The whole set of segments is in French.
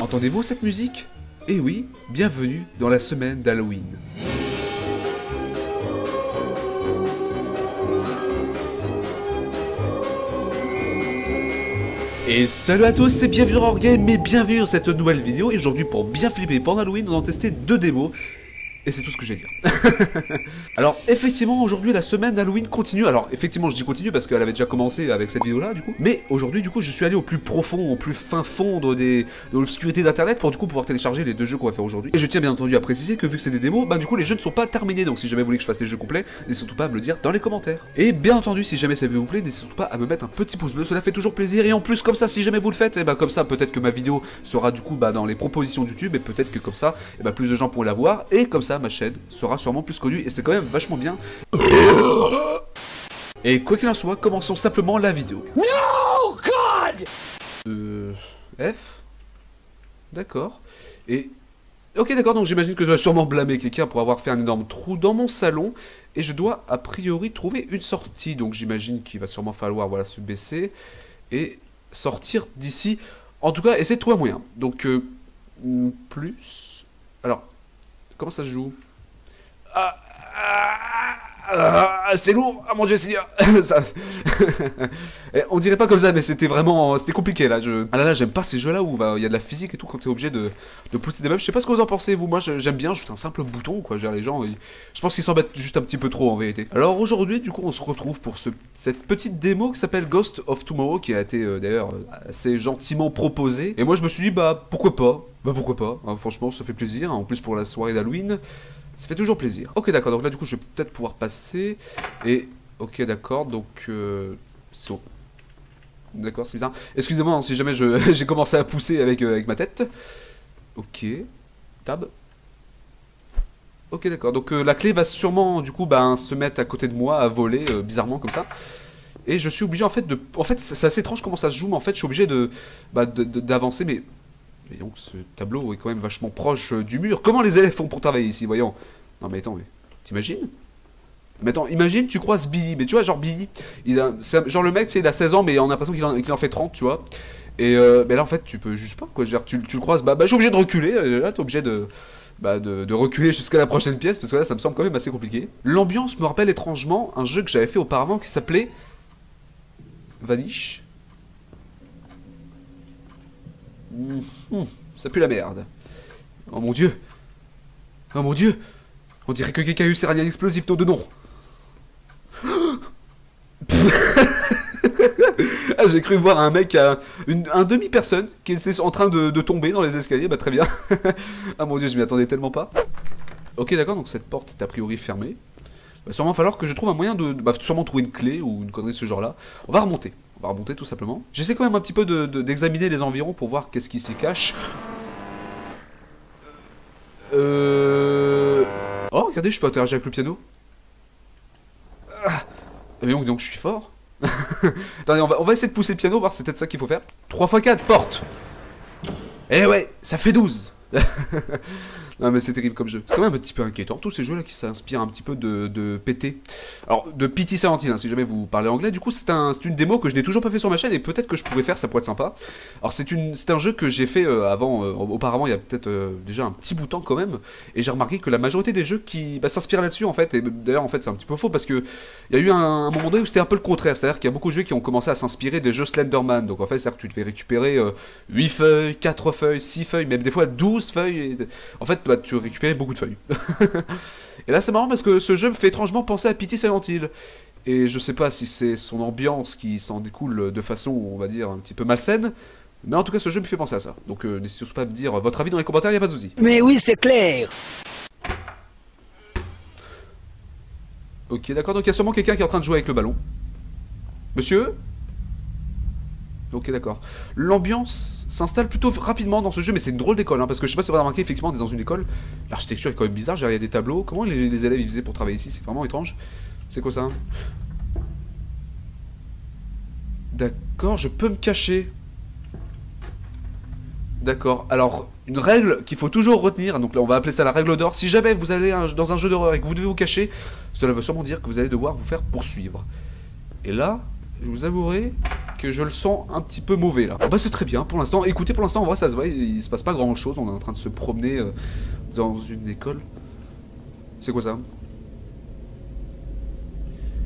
Entendez-vous cette musique? Eh oui, bienvenue dans la semaine d'Halloween. Et salut à tous, c'est bienvenue dans Horrorgame et bienvenue dans cette nouvelle vidéo. Et aujourd'hui, pour bien flipper pendant Halloween, on va en tester 2 démos. Et c'est tout ce que j'ai à dire. Alors, effectivement, aujourd'hui, la semaine Halloween continue. Alors, effectivement, je dis continue parce qu'elle avait déjà commencé avec cette vidéo-là, du coup. Mais aujourd'hui, du coup, je suis allé au plus profond, au plus fin fond de l'obscurité d'Internet pour, du coup, pouvoir télécharger les 2 jeux qu'on va faire aujourd'hui. Et je tiens bien entendu à préciser que, vu que c'est des démos, bah, du coup, les jeux ne sont pas terminés. Donc, si jamais vous voulez que je fasse les jeux complets, n'hésitez surtout pas à me le dire dans les commentaires. Et bien entendu, si jamais ça vous plaît, n'hésitez surtout pas à me mettre un petit pouce bleu. Cela fait toujours plaisir. Et en plus, comme ça, si jamais vous le faites, et bah, comme ça, peut-être que ma vidéo sera, du coup, bah, dans les propositions de YouTube. Et peut-être que, comme ça, et bah, plus de gens pourront la voir. Et comme ça, ma chaîne sera sûrement plus connu et c'est quand même vachement bien. Et quoi qu'il en soit, commençons simplement la vidéo. No God. F. D'accord. Et ok, d'accord, donc j'imagine que je dois sûrement blâmer quelqu'un pour avoir fait un énorme trou dans mon salon et je dois a priori trouver une sortie. Donc j'imagine qu'il va sûrement falloir, voilà, se baisser et sortir d'ici. En tout cas, essayer de trouver un moyen. Donc plus. Alors, comment ça se joue? C'est lourd, ah mon dieu Seigneur. Ça... On dirait pas comme ça, mais c'était vraiment, c'était compliqué là. Ah là, j'aime pas ces jeux là où il y a de la physique et tout quand t'es obligé de pousser des meubles. Je sais pas ce que vous en pensez vous, moi j'aime bien juste un simple bouton quoi. Les gens, je pense qu'ils s'embêtent juste un petit peu trop en vérité. Alors aujourd'hui du coup on se retrouve pour cette petite démo qui s'appelle Ghost of Tomorrow, qui a été d'ailleurs assez gentiment proposée. Et moi je me suis dit bah pourquoi pas, hein, franchement ça fait plaisir, hein. En plus pour la soirée d'Halloween. Ça fait toujours plaisir. Ok d'accord, donc là du coup je vais peut-être pouvoir passer. Et ok d'accord, donc c'est bon. D'accord, c'est bizarre. Excusez-moi hein, si jamais j'ai commencé à pousser avec ma tête. Ok. Tab. Ok d'accord, donc la clé va sûrement du coup se mettre à côté de moi, à voler bizarrement comme ça. Et je suis obligé en fait de... En fait c'est assez étrange comment ça se joue, mais en fait je suis obligé d'avancer, mais... Et donc ce tableau est quand même vachement proche du mur. Comment les élèves font pour travailler ici, voyons? Non mais attends, mais t'imagines? Mais attends, imagine tu croises Billy, mais tu vois genre Billy, genre le mec, tu sais, il a 16 ans mais on a l'impression qu'il en fait 30, tu vois. Et mais là en fait tu peux juste pas quoi, je veux dire, tu le croises, je suis obligé de reculer, là t'es obligé de reculer jusqu'à la prochaine pièce, parce que là ça me semble quand même assez compliqué. L'ambiance me rappelle étrangement un jeu que j'avais fait auparavant qui s'appelait... Vanish. Ça pue la merde. Oh mon dieu. Oh mon dieu. On dirait que quelqu'un a eu un explosif dans de nom. Ah, j'ai cru voir un mec, un demi-personne qui était en train de tomber dans les escaliers. Bah très bien. Ah mon dieu, je m'y attendais tellement pas. Ok d'accord, donc cette porte est a priori fermée. Il va sûrement falloir que je trouve un moyen de... sûrement trouver une clé ou une connerie de ce genre là. On va remonter tout simplement. J'essaie quand même un petit peu d'examiner les environs pour voir qu'est-ce qui s'y cache. Oh, regardez, je peux interagir avec le piano. Mais donc je suis fort. Attendez, on va essayer de pousser le piano, voir si c'est peut-être ça qu'il faut faire. 3 x 4, porte. Eh ouais, ça fait 12. Non mais c'est terrible comme jeu. C'est quand même un petit peu inquiétant, tous ces jeux là qui s'inspirent un petit peu de PT. Alors, de Pity Silentine, hein, si jamais vous parlez anglais. Du coup c'est une démo que je n'ai toujours pas fait sur ma chaîne et peut-être que je pourrais faire, ça pourrait être sympa. Alors c'est un jeu que j'ai fait auparavant, il y a peut-être déjà un petit bout de temps quand même. Et j'ai remarqué que la majorité des jeux qui s'inspirent là-dessus en fait, et d'ailleurs en fait c'est un petit peu faux parce que il y a eu un moment donné où c'était un peu le contraire. C'est-à-dire qu'il y a beaucoup de jeux qui ont commencé à s'inspirer des jeux Slenderman. Donc en fait c'est-à-dire que tu devais récupérer 8 feuilles, 4 feuilles, 6 feuilles, même des fois 12 feuilles. En fait tu récupérais beaucoup de feuilles. Et là c'est marrant parce que ce jeu me fait étrangement penser à Pity Silent Hill. Et je sais pas si c'est son ambiance qui s'en découle de façon, on va dire, un petit peu malsaine. Mais en tout cas ce jeu me fait penser à ça. Donc n'hésitez surtout pas à me dire votre avis dans les commentaires, y a pas de souci. Mais oui c'est clair. Ok d'accord, donc il y a sûrement quelqu'un qui est en train de jouer avec le ballon. Monsieur ? Ok d'accord. L'ambiance s'installe plutôt rapidement dans ce jeu, mais c'est une drôle d'école, hein, parce que je sais pas si vous avez remarqué, effectivement on est dans une école. L'architecture est quand même bizarre, il y a des tableaux. Comment les élèves ils faisaient pour travailler ici? C'est vraiment étrange. C'est quoi ça? D'accord, je peux me cacher. D'accord, alors une règle qu'il faut toujours retenir, donc là on va appeler ça la règle d'or. Si jamais vous allez dans un jeu d'horreur et que vous devez vous cacher, cela veut sûrement dire que vous allez devoir vous faire poursuivre. Et là, je vous avouerai que je le sens un petit peu mauvais là. Bah c'est très bien pour l'instant. Écoutez, pour l'instant en vrai ça se voit, il se passe pas grand chose. On est en train de se promener dans une école. C'est quoi ça?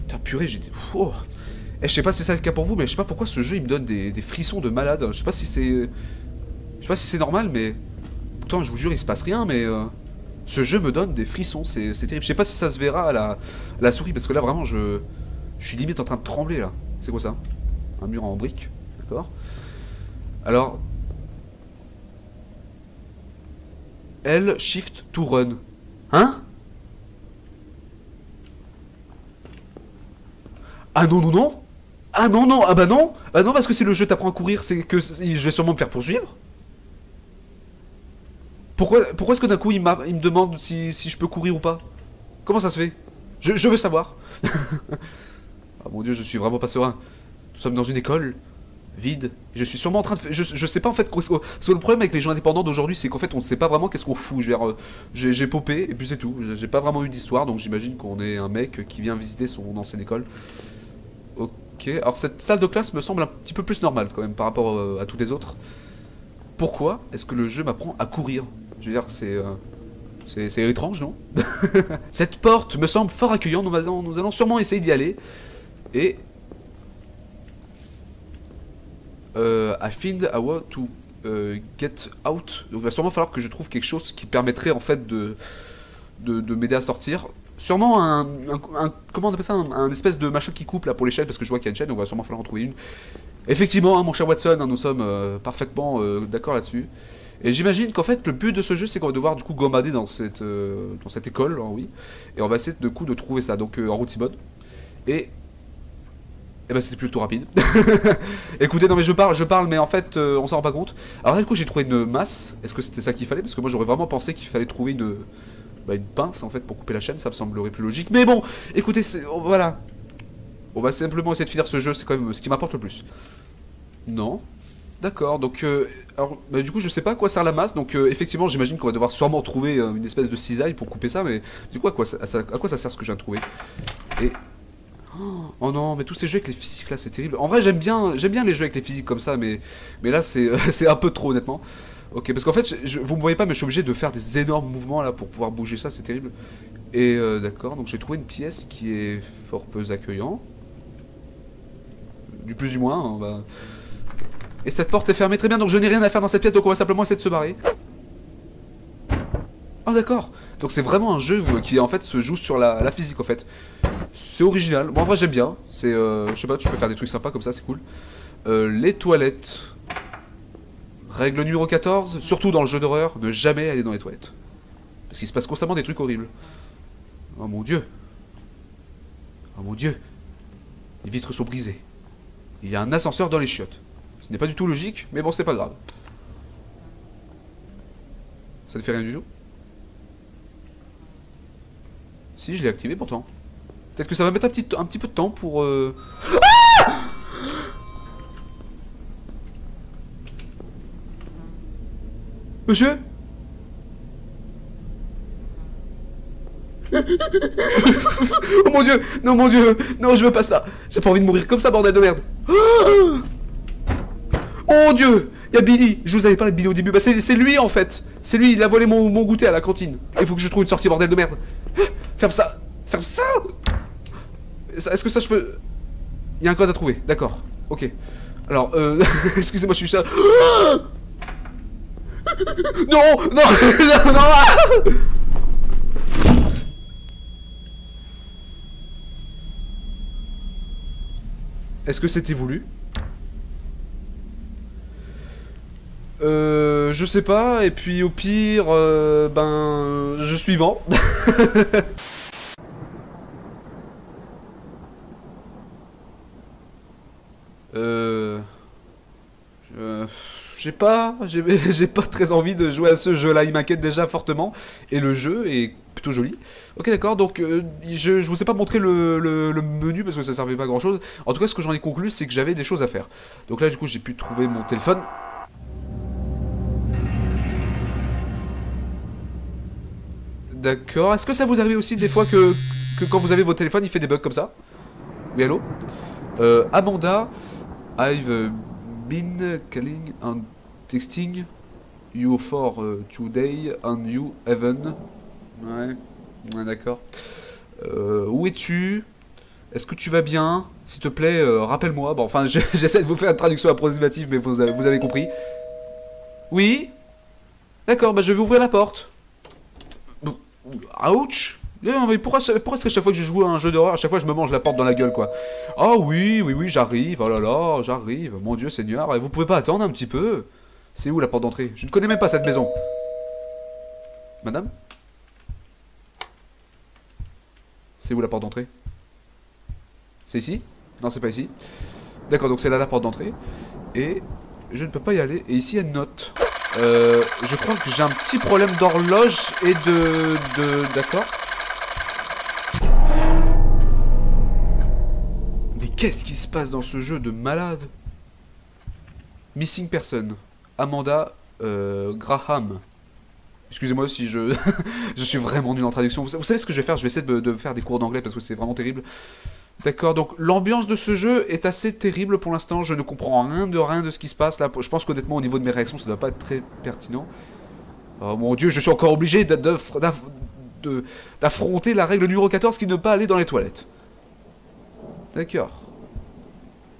Putain purée, j'étais... Oh. Eh, je sais pas si c'est le cas pour vous, mais je sais pas pourquoi ce jeu il me donne des frissons de malade. Je sais pas si c'est... Je sais pas si c'est normal, mais... Pourtant je vous jure il se passe rien, mais... Ce jeu me donne des frissons, c'est terrible. Je sais pas si ça se verra à la souris, parce que là vraiment je suis limite en train de trembler là. C'est quoi ça? Un mur en briques, d'accord. Alors... L, shift to run. Hein? Ah non, non, non. Ah non, non, ah bah non. Ah non, parce que si le jeu t'apprend à courir, c'est que je vais sûrement me faire poursuivre. Pourquoi est-ce que d'un coup il me demande si je peux courir ou pas? Comment ça se fait? Je veux savoir. Ah mon dieu, je suis vraiment pas serein. Nous sommes dans une école vide. Je suis sûrement en train de faire... Je sais pas en fait... Parce que le problème avec les jeux indépendants d'aujourd'hui, c'est qu'en fait on ne sait pas vraiment qu'est-ce qu'on fout. J'ai popé et puis c'est tout. J'ai pas vraiment eu d'histoire, donc j'imagine qu'on est un mec qui vient visiter son ancienne école. Ok, alors cette salle de classe me semble un petit peu plus normale quand même par rapport à toutes les autres. Pourquoi est-ce que le jeu m'apprend à courir? Je veux dire, c'est étrange, non? Cette porte me semble fort accueillante, nous allons sûrement essayer d'y aller. Et... I find a way to get out. Donc il va sûrement falloir que je trouve quelque chose qui permettrait en fait de m'aider à sortir. Sûrement comment on appelle ça, un espèce de machin qui coupe là pour les chaînes, parce que je vois qu'il y a une chaîne, donc il va sûrement falloir en trouver une. Effectivement, hein, mon cher Watson, hein, nous sommes parfaitement d'accord là-dessus. Et j'imagine qu'en fait le but de ce jeu c'est qu'on va devoir du coup gambader dans cette école, hein, oui. Et on va essayer de trouver ça, donc en route mode. Et bah c'était plutôt rapide. Écoutez, non mais je parle, mais en fait on s'en rend pas compte. Alors là du coup j'ai trouvé une masse, est-ce que c'était ça qu'il fallait? Parce que moi j'aurais vraiment pensé qu'il fallait trouver une pince en fait pour couper la chaîne, ça me semblerait plus logique. Mais bon, écoutez, voilà. On va simplement essayer de finir ce jeu, c'est quand même ce qui m'apporte le plus. Non. D'accord, donc alors, du coup je sais pas à quoi sert la masse, donc effectivement j'imagine qu'on va devoir sûrement trouver une espèce de cisaille pour couper ça, mais du coup à quoi ça sert ce que je viens de trouver? Et... Oh non, mais tous ces jeux avec les physiques là c'est terrible. En vrai j'aime bien les jeux avec les physiques comme ça, mais là c'est un peu trop honnêtement. Ok, parce qu'en fait vous me voyez pas, mais je suis obligé de faire des énormes mouvements là pour pouvoir bouger ça, c'est terrible. Et d'accord, donc j'ai trouvé une pièce qui est fort peu accueillant. Du plus du moins, hein, bah... Et cette porte est fermée, très bien, donc je n'ai rien à faire dans cette pièce, donc on va simplement essayer de se barrer. Oh d'accord, donc c'est vraiment un jeu qui en fait se joue sur la physique en fait. C'est original, bon en vrai j'aime bien, c'est, je sais pas, tu peux faire des trucs sympas comme ça, c'est cool. Les toilettes. Règle numéro 14, surtout dans le jeu d'horreur, ne jamais aller dans les toilettes. Parce qu'il se passe constamment des trucs horribles. Oh mon dieu. Oh mon dieu. Les vitres sont brisées. Il y a un ascenseur dans les chiottes. Ce n'est pas du tout logique, mais bon, c'est pas grave. Ça ne fait rien du tout? Si, je l'ai activé pourtant. Peut-être que ça va mettre un petit peu de temps pour... Ah! Monsieur? Oh mon dieu! Non, mon dieu! Non, je veux pas ça! J'ai pas envie de mourir comme ça, bordel de merde! Oh dieu! Y'a Billy! Je vous avais parlé de Billy au début. Bah c'est lui en fait! C'est lui, il a volé mon goûter à la cantine. Il faut que je trouve une sortie, bordel de merde! Ferme ça! Ferme ça! Est-ce que ça je peux... Il y a un code à trouver, d'accord. Ok. Alors, excusez-moi, je suis ça. Non! Non! Non! Non! Est-ce que c'était voulu? Je sais pas, et puis au pire, ben, je suis vent. J'ai pas très envie de jouer à ce jeu-là, il m'inquiète déjà fortement, et le jeu est plutôt joli. Ok d'accord, donc je vous ai pas montré le menu parce que ça servait pas à grand chose. En tout cas ce que j'en ai conclu c'est que j'avais des choses à faire. Donc là du coup j'ai pu trouver mon téléphone. D'accord, est-ce que ça vous arrive aussi des fois que quand vous avez votre téléphone il fait des bugs comme ça? Oui allô? Amanda... I've been calling and texting you for today and you haven't. Ouais, ouais d'accord. Où es-tu? Est-ce que tu vas bien? S'il te plaît, rappelle-moi. Bon, enfin, j'essaie de vous faire une traduction approximative, mais vous avez compris. Oui? D'accord, bah je vais ouvrir la porte. Ouch! Non, mais pourquoi est-ce que chaque fois que je joue à un jeu d'horreur, à chaque fois je me mange la porte dans la gueule, quoi? Ah oui, j'arrive, oh là là, j'arrive. Mon Dieu Seigneur, vous pouvez pas attendre un petit peu? C'est où la porte d'entrée? Je ne connais même pas cette maison. Madame? C'est où la porte d'entrée? C'est ici? Non, c'est pas ici. D'accord, donc c'est là la porte d'entrée. Et je ne peux pas y aller. Et ici, il y a une note. Je crois que j'ai un petit problème d'horloge et D'accord. Mais qu'est-ce qui se passe dans ce jeu de malade? Missing person. Amanda Graham. Excusez-moi si je... je suis vraiment nul en traduction. Vous savez ce que je vais faire? Je vais essayer de faire des cours d'anglais parce que c'est vraiment terrible. D'accord, donc l'ambiance de ce jeu est assez terrible pour l'instant. Je ne comprends rien de ce qui se passe là. Je pense qu'honnêtement, au niveau de mes réactions, ça ne doit pas être très pertinent. Oh mon Dieu, je suis encore obligé d'affronter la règle numéro 14 qui ne pas aller dans les toilettes. D'accord.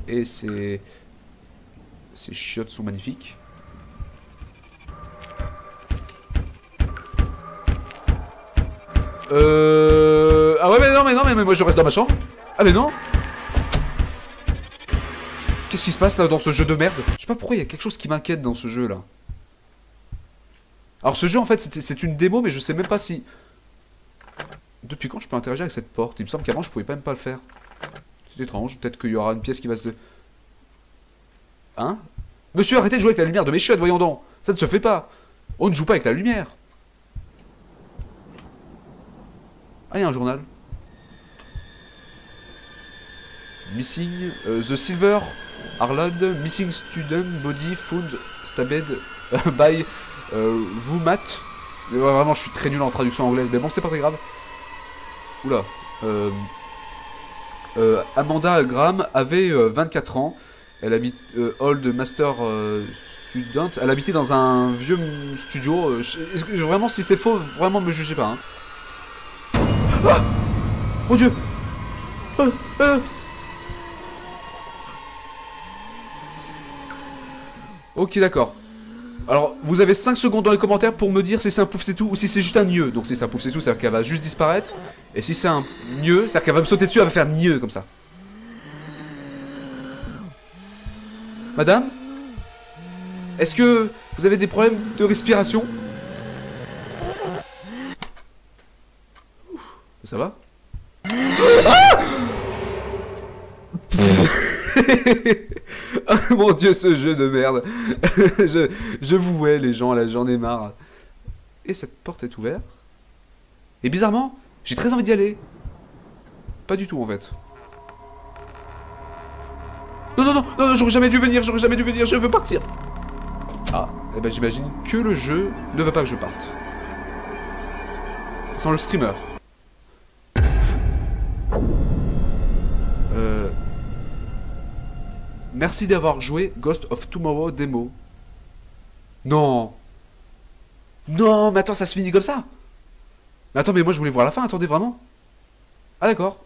Et ces chiottes sont magnifiques. Ah ouais mais moi je reste dans ma chambre. Ah mais non. Qu'est-ce qui se passe là dans ce jeu de merde? Je sais pas pourquoi il y a quelque chose qui m'inquiète dans ce jeu là. Alors ce jeu en fait c'est une démo mais je sais même pas si... Depuis quand je peux interagir avec cette porte? Il me semble qu'avant je pouvais même pas le faire. C'est étrange, peut-être qu'il y aura une pièce qui va se... Hein? Monsieur, arrêtez de jouer avec la lumière de mes chiottes, voyons donc. Ça ne se fait pas. On ne joue pas avec la lumière. Ah, il y a un journal. Missing the silver Harland, missing student body found stabbed by Vumat. Vraiment, je suis très nul en traduction anglaise, mais bon, c'est pas très grave. Oula. Amanda Graham avait 24 ans. Elle habite Old Master Student. Elle habitait dans un vieux studio. Vraiment, si c'est faux, vraiment me jugez pas. Hein. Ah mon Dieu. Ok, d'accord. Alors, vous avez 5 secondes dans les commentaires pour me dire si c'est un pouf c'est tout ou si c'est juste un nieu. Donc si c'est un pouf c'est tout, c'est-à-dire qu'elle va juste disparaître. Et si c'est un nieu, c'est-à-dire qu'elle va me sauter dessus, elle va faire nieu comme ça. Madame? Est-ce que vous avez des problèmes de respiration? Ça va? Ah mon Dieu, ce jeu de merde. je vous hais les gens là, j'en ai marre. Et cette porte est ouverte. Et bizarrement, j'ai très envie d'y aller. Pas du tout en fait. Non, j'aurais jamais dû venir, je veux partir. Ah, et ben j'imagine que le jeu ne veut pas que je parte. Ça sent le streamer. Merci d'avoir joué Ghost of Tomorrow démo. Non. Non, mais attends, ça se finit comme ça. Mais attends, mais moi je voulais voir la fin, attendez vraiment. Ah d'accord.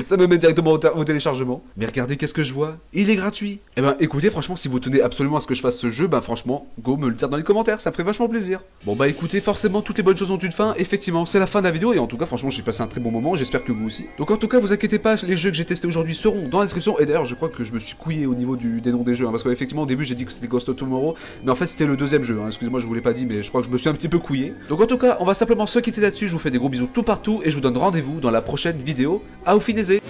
Ça me met directement au téléchargement. Mais regardez qu'est-ce que je vois. Il est gratuit. Eh ben écoutez, franchement, si vous tenez absolument à ce que je fasse ce jeu, ben franchement, go me le dire dans les commentaires, ça me ferait vachement plaisir. Bon bah écoutez, forcément toutes les bonnes choses ont une fin. Effectivement, c'est la fin de la vidéo et en tout cas, franchement, j'ai passé un très bon moment, j'espère que vous aussi. Donc en tout cas, vous inquiétez pas, les jeux que j'ai testés aujourd'hui seront dans la description. Et d'ailleurs, je crois que je me suis couillé au niveau des noms des jeux, hein, parce qu'effectivement au début j'ai dit que c'était Ghost of Tomorrow, mais en fait c'était le deuxième jeu. Hein. Excusez-moi, je vous l'ai pas dit, mais je crois que je me suis un petit peu couillé. Donc en tout cas, on va simplement se quitter là-dessus. Je vous fais des gros bisous tout partout et je vous donne rendez-vous dans la prochaine vidéo. Auf Wiedersehen.